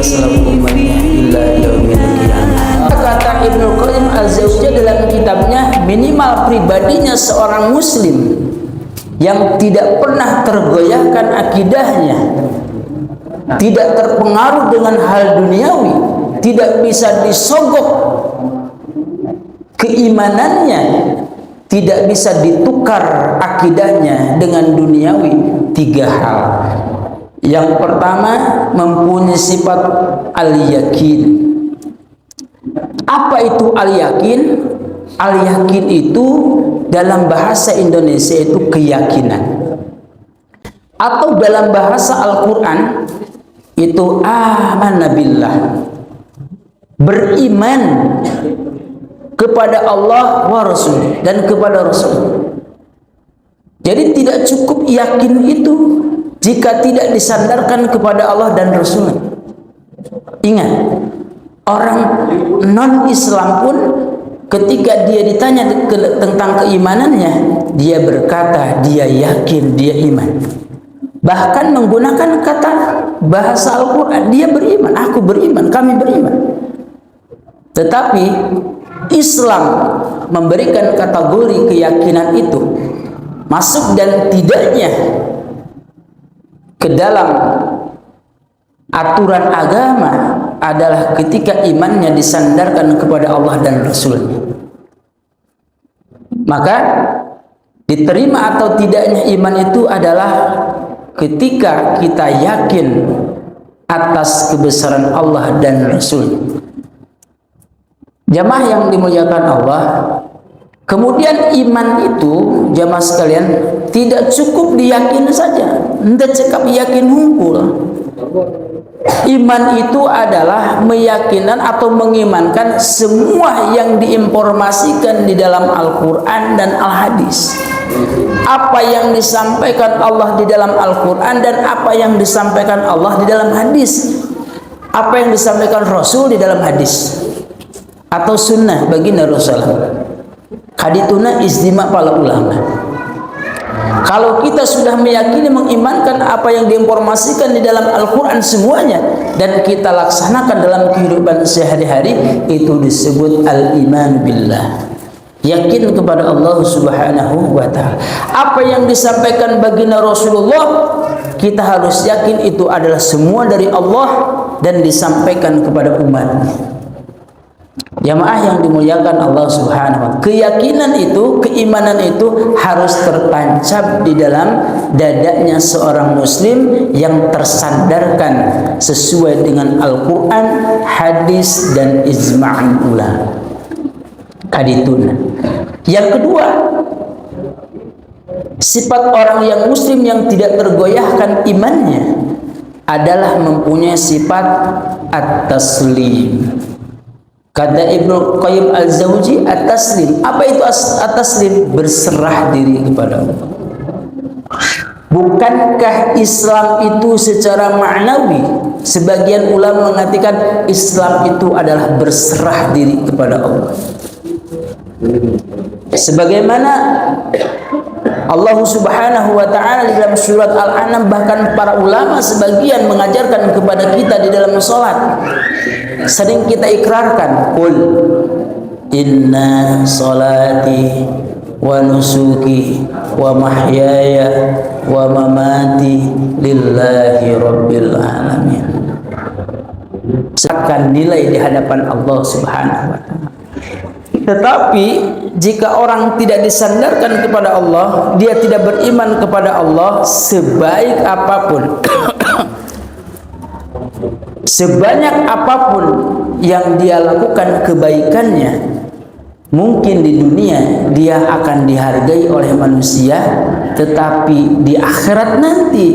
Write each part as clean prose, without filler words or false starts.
Islam umatnya illa yaumil qiyamah. Kata Ibnu Qayyim al-Jauziyah dalam kitabnya, minimal pribadinya seorang muslim yang tidak pernah tergoyahkan akidahnya, tidak terpengaruh dengan hal duniawi, tidak bisa disogok keimanannya, tidak bisa ditukar akidahnya dengan duniawi. 3 hal. Yang pertama, mempunyai sifat al-yakin. Apa itu al-yakin? Al-yakin itu dalam bahasa Indonesia itu keyakinan, atau dalam bahasa Al-Quran itu amanna billah, beriman kepada Allah wa Rasul dan kepada Rasul. Jadi tidak cukup yakin itu jika tidak disandarkan kepada Allah dan Rasul. Ingat, orang non-Islam pun ketika dia ditanya tentang keimanannya, dia berkata dia yakin, dia iman. Bahkan menggunakan kata bahasa Al-Quran, dia beriman, aku beriman, kami beriman. Tetapi Islam memberikan kategori keyakinan itu, masuk dan tidaknya ke dalam aturan agama adalah ketika imannya disandarkan kepada Allah dan Rasul-Nya. Maka diterima atau tidaknya iman itu adalah ketika kita yakin atas kebesaran Allah dan Rasul. Jamaah yang dimuliakan Allah, kemudian iman itu, jamaah sekalian, tidak cukup diyakini saja, tidak cekap yakin hunkul. Iman itu adalah meyakinan atau mengimankan semua yang diinformasikan di dalam Al-Quran dan Al-Hadis. Apa yang disampaikan Allah di dalam Al-Quran dan apa yang disampaikan Allah di dalam hadis. Apa yang disampaikan Rasul di dalam hadis atau sunnah baginda Rasulullah. Hadituna ijtima' para ulama. Kalau kita sudah meyakini, mengimankan apa yang diinformasikan di dalam Al-Quran semuanya, dan kita laksanakan dalam kehidupan sehari-hari, itu disebut al-iman billah, yakin kepada Allah subhanahu wa ta'ala. Apa yang disampaikan baginda Rasulullah, kita harus yakin itu adalah semua dari Allah dan disampaikan kepada umatnya. Jamaah yang dimuliakan Allah subhanahu wa ta'ala, keyakinan itu, keimanan itu harus tertancap di dalam dadanya seorang muslim yang tersandarkan sesuai dengan Al-Quran, hadis, dan ijma'an ulama. Kadituna. Yang kedua, sifat orang yang muslim yang tidak tergoyahkan imannya adalah mempunyai sifat at-taslim. Kata Ibnu Qayyim al-Jauziyah, at-taslim. Apa itu at-taslim? Berserah diri kepada Allah. Bukankah Islam itu secara ma'nawi, sebagian ulama mengatakan Islam itu adalah berserah diri kepada Allah. Sebagaimana Allah subhanahu wa ta'ala di dalam surat Al-An'am, bahkan para ulama sebagian mengajarkan kepada kita di dalam sholat, sering kita ikrarkan, qul inna salati wa nusuki wa mahyaya wa mamati lillahi rabbil alamin. Akan nilai di hadapan Allah subhanahu wa ta'ala. Tetapi jika orang tidak disandarkan kepada Allah, dia tidak beriman kepada Allah, sebaik apapun sebanyak apapun yang dia lakukan kebaikannya, mungkin di dunia dia akan dihargai oleh manusia, tetapi di akhirat nanti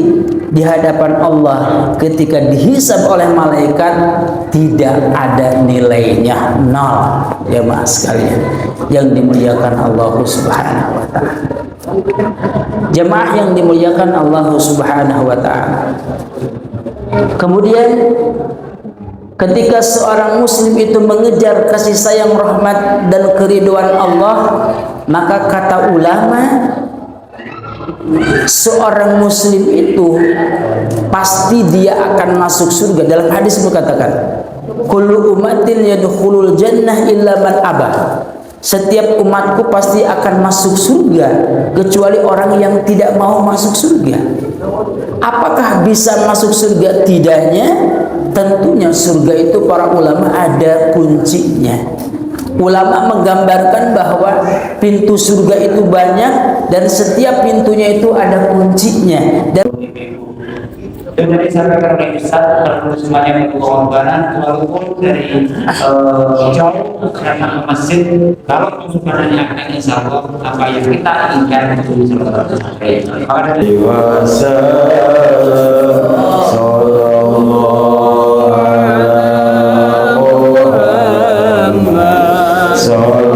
di hadapan Allah ketika dihisab oleh malaikat tidak ada nilainya, nol. Ya mas sekalian yang dimuliakan Allah subhanahu wa ta'ala, jemaah yang dimuliakan Allah subhanahu wa ta'ala. Kemudian ketika seorang muslim itu mengejar kasih sayang, rahmat, dan keridhaan Allah, maka kata ulama, seorang muslim itu pasti dia akan masuk surga. Dalam hadis berkatakan, kullu umatin yadkhulul jannah illa man abah. Setiap umatku pasti akan masuk surga kecuali orang yang tidak mau masuk surga. Apakah bisa masuk surga? Tidaknya, tentunya surga itu para ulama ada kuncinya. Ulama menggambarkan bahwa pintu surga itu banyak dan setiap pintunya itu ada kuncinya. Dan dari sampaikan oleh Ustaz, kalau semuanya butuh pengorbanan, walaupun dari jauh karena ke masjid, kalau pengorbanannya akan insya Allah apa yang kita inginkan itu bisa tercapai. Dewasa sallallahu alaihi wasallam.